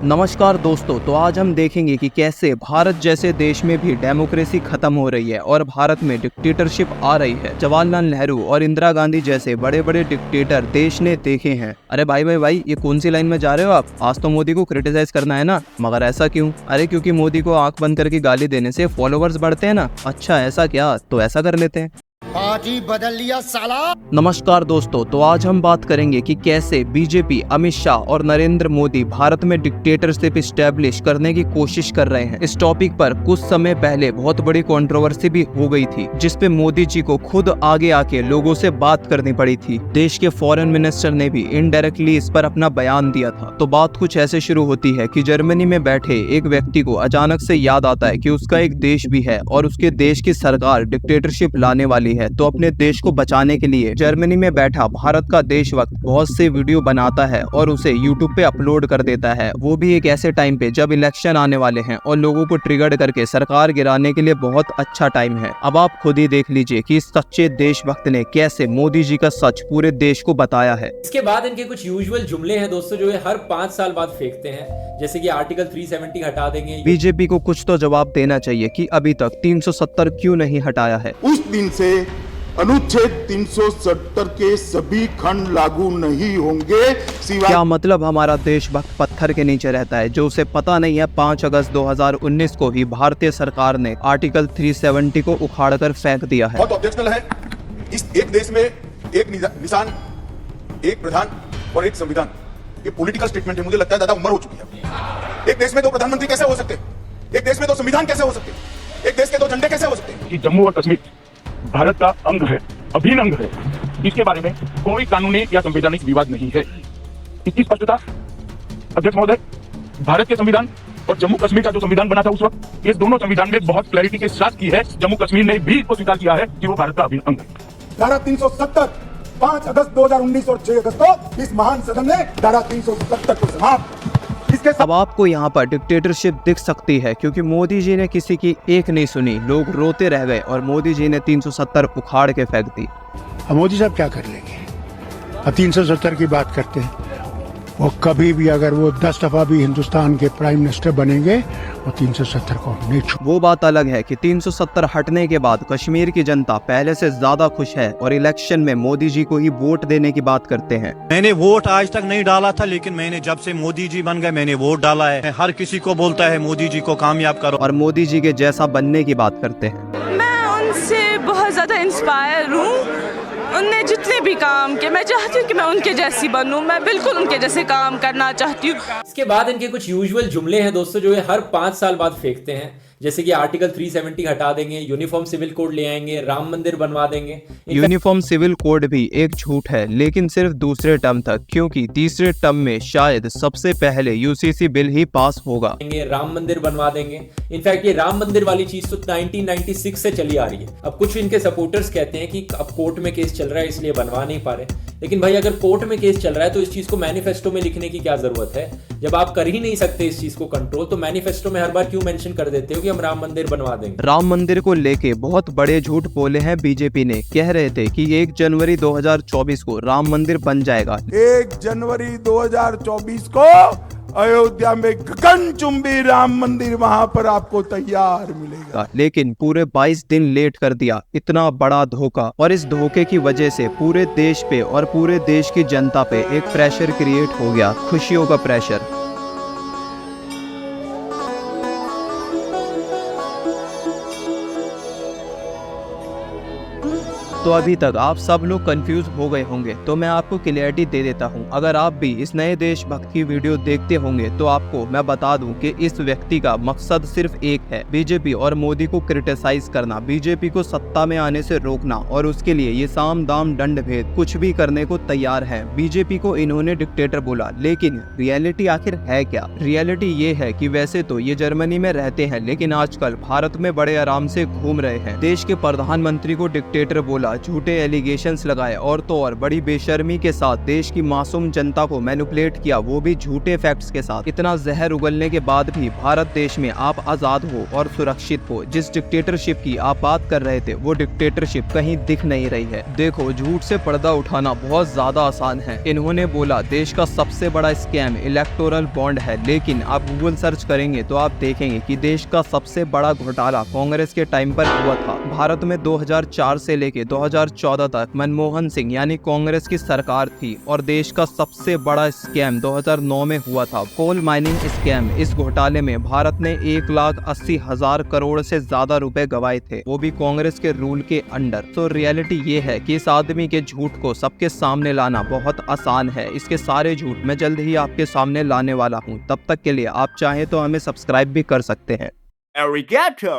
नमस्कार दोस्तों, तो आज हम देखेंगे कि कैसे भारत जैसे देश में भी डेमोक्रेसी खत्म हो रही है और भारत में डिक्टेटरशिप आ रही है। जवाहरलाल नेहरू और इंदिरा गांधी जैसे बड़े बड़े डिक्टेटर देश ने देखे हैं। अरे भाई ये कौन सी लाइन में जा रहे हो आप? आज तो मोदी को क्रिटिसाइज करना है ना, मगर ऐसा क्यों? अरे क्योंकि मोदी को आंख बंद करके गाली देने से फॉलोवर्स बढ़ते हैं ना। अच्छा ऐसा क्या? तो ऐसा कर लेते हैं। पार्टी बदल लिया साला। नमस्कार दोस्तों, तो आज हम बात करेंगे कि कैसे बीजेपी, अमित शाह और नरेंद्र मोदी भारत में डिक्टेटरशिप स्टैब्लिश करने की कोशिश कर रहे हैं। इस टॉपिक पर कुछ समय पहले बहुत बड़ी कंट्रोवर्सी भी हो गई थी, जिसपे मोदी जी को खुद आगे आके लोगों से बात करनी पड़ी थी। देश के फॉरेन मिनिस्टर ने भी इनडायरेक्टली इस पर अपना बयान दिया था। तो बात कुछ ऐसे शुरू होती है कि जर्मनी में बैठे एक व्यक्ति को अचानक से याद आता है कि उसका एक देश भी है और उसके देश की सरकार डिक्टेटरशिप लाने वाली है। तो अपने देश को बचाने के लिए जर्मनी में बैठा भारत का देशभक्त बहुत से वीडियो बनाता है और उसे यूट्यूब पे अपलोड कर देता है, वो भी एक ऐसे टाइम पे जब इलेक्शन आने वाले हैं और लोगों को ट्रिगर करके सरकार गिराने के लिए बहुत अच्छा टाइम है। अब आप खुद ही देख लीजिए कि इस सच्चे देशभक्त ने कैसे मोदी जी का सच पूरे देश को बताया है। इसके बाद इनके कुछ यूजुअल जुमले हैं दोस्तों, जो ये हर 5 साल बाद फेंकते हैं, जैसे कि आर्टिकल 370 हटा देंगे। बीजेपी को कुछ तो जवाब देना चाहिए कि अभी तक 370 क्यों नहीं हटाया है। उस दिन से अनुच्छेद 370 के सभी खंड लागू नहीं होंगे सिवाय। क्या मतलब हमारा देशभक्त पत्थर के नीचे रहता है, जो उसे पता नहीं है 5 अगस्त 2019 को ही भारतीय सरकार ने आर्टिकल 370 को उखाड़कर फेंक दिया है। बहुत ऑब्जेक्शनल है। इस एक देश में एक निशान, एक प्रधान और एक संविधान, ये पॉलिटिकल स्टेटमेंट है। मुझे लगता है ज्यादा उम्र हो चुकी है। एक देश में 2 प्रधानमंत्री कैसे हो सकते? एक देश में 2 संविधान कैसे हो सकते? एक देश के 2 झंडे कैसे हो सकते? कि जम्मू और कश्मीर भारत का अंग है, अभिन्न अंग है। इसके बारे में कोई कानूनी या संवैधानिक विवाद नहीं है। इसकी स्पष्टता अध्यक्ष महोदय, भारत के संविधान और जम्मू कश्मीर का जो संविधान बना था उस वक्त, इस दोनों संविधान में बहुत क्लैरिटी के साथ की है। जम्मू कश्मीर ने भी इसको स्वीकार किया है कि वो भारत का अभिन्न अंग है। धारा 370 5 अगस्त 2019 और 6 अगस्त को इस महान सदन ने धारा 370 को समाप्त। अब आपको यहाँ पर डिक्टेटरशिप दिख सकती है क्योंकि मोदी जी ने किसी की एक नहीं सुनी, लोग रोते रह गए और मोदी जी ने 370 उखाड़ के फेंक दी। अब मोदी साहब क्या कर लेंगे? अब 370 की बात करते हैं। वो कभी भी अगर वो 10 दफा भी हिंदुस्तान के प्राइम मिनिस्टर बनेंगे, वो 370 को नहीं छू। वो बात अलग है कि 370 हटने के बाद कश्मीर की जनता पहले से ज्यादा खुश है और इलेक्शन में मोदी जी को ही वोट देने की बात करते हैं। मैंने वोट आज तक नहीं डाला था, लेकिन मैंने जब से मोदी जी बन गए मैंने वोट डाला है। हर किसी को बोलता है मोदी जी को कामयाब करो और मोदी जी के जैसा बनने की बात करते हैं। मैं उनसे बहुत ज्यादा इंस्पायर हूँ। उनने जितने भी काम किए, मैं चाहती हूँ कि मैं उनके जैसी बनूं। मैं बिल्कुल उनके जैसे काम करना चाहती हूँ। इसके बाद इनके कुछ यूजुअल जुमले हैं दोस्तों, जो ये हर 5 साल बाद फेंकते हैं, जैसे कि आर्टिकल 370 हटा देंगे, यूनिफॉर्म सिविल कोड ले आएंगे, राम मंदिर बनवा देंगे। यूनिफॉर्म सिविल कोड भी एक झूठ है, लेकिन सिर्फ दूसरे टर्म तक, क्योंकि तीसरे टर्म में शायद सबसे पहले यूसीसी बिल ही पास होगा। राम मंदिर बनवा देंगे। इनफैक्ट ये राम मंदिर वाली चीज तो 1996 से चली आ रही है। अब कुछ इनके सपोर्टर्स कहते हैं कि अब कोर्ट में केस चल रहा है इसलिए बनवा नहीं पा रहे, लेकिन भाई अगर कोर्ट में केस चल रहा है तो इस चीज को मैनिफेस्टो में लिखने की क्या जरूरत है? जब आप कर ही नहीं सकते इस चीज को कंट्रोल, तो मैनिफेस्टो में हर बार क्यों मेंशन कर देते हो कि हम राम मंदिर बनवा देंगे? राम मंदिर को लेके बहुत बड़े झूठ बोले हैं बीजेपी ने। कह रहे थे कि 1 जनवरी 2024 को राम मंदिर बन जाएगा। 1 जनवरी 2024 को अयोध्या में गगनचुंबी राम मंदिर वहां पर आपको तैयार मिलेगा, लेकिन पूरे 22 दिन लेट कर दिया। इतना बड़ा धोखा, और इस धोखे की वजह से पूरे देश पे और पूरे देश की जनता पे एक प्रेशर क्रिएट हो गया, खुशियों का प्रेशर। तो अभी तक आप सब लोग कंफ्यूज हो गए होंगे, तो मैं आपको क्लियरिटी दे देता हूं। अगर आप भी इस नए देशभक्त की वीडियो देखते होंगे तो आपको मैं बता दूं कि इस व्यक्ति का मकसद सिर्फ एक है, बीजेपी और मोदी को क्रिटिसाइज करना, बीजेपी को सत्ता में आने से रोकना, और उसके लिए ये साम दाम दंड भेद कुछ भी करने को तैयार है। बीजेपी को इन्होंने डिक्टेटर बोला, लेकिन रियलिटी आखिर है क्या? रियलिटी ये है कि वैसे तो ये जर्मनी में रहते हैं, लेकिन आजकल भारत में बड़े आराम से घूम रहे हैं। देश के प्रधानमंत्री को डिक्टेटर बोला, झूठे एलिगेशंस लगाए और तो और बड़ी बेशर्मी के साथ देश की मासूम जनता को मैनिपुलेट किया, वो भी झूठे फैक्ट्स के साथ। इतना जहर उगलने के बाद भी भारत देश में आप आजाद हो और सुरक्षित हो। जिस डिक्टेटरशिप की आप बात कर रहे थे वो डिक्टेटरशिप कहीं दिख नहीं रही है। देखो, झूठ से पर्दा उठाना बहुत ज्यादा आसान है। इन्होंने बोला देश का सबसे बड़ा स्कैम इलेक्टोरल बॉन्ड है, लेकिन आप गूगल सर्च करेंगे तो आप देखेंगे कि देश का सबसे बड़ा घोटाला कांग्रेस के टाइम पर हुआ था। भारत में 2004 से लेके 2014 तक मनमोहन सिंह यानी कांग्रेस की सरकार थी और देश का सबसे बड़ा स्कैम 2009 में हुआ था, कोल माइनिंग स्कैम। इस घोटाले में भारत ने 1,80,000 करोड़ से ज्यादा रुपए गवाए थे, वो भी कांग्रेस के रूल के अंडर। तो रियलिटी ये है कि इस आदमी के झूठ को सबके सामने लाना बहुत आसान है। इसके सारे झूठ मैं जल्द ही आपके सामने लाने वाला हूँ। तब तक के लिए आप चाहे तो हमें सब्सक्राइब भी कर सकते हैं। Arigato!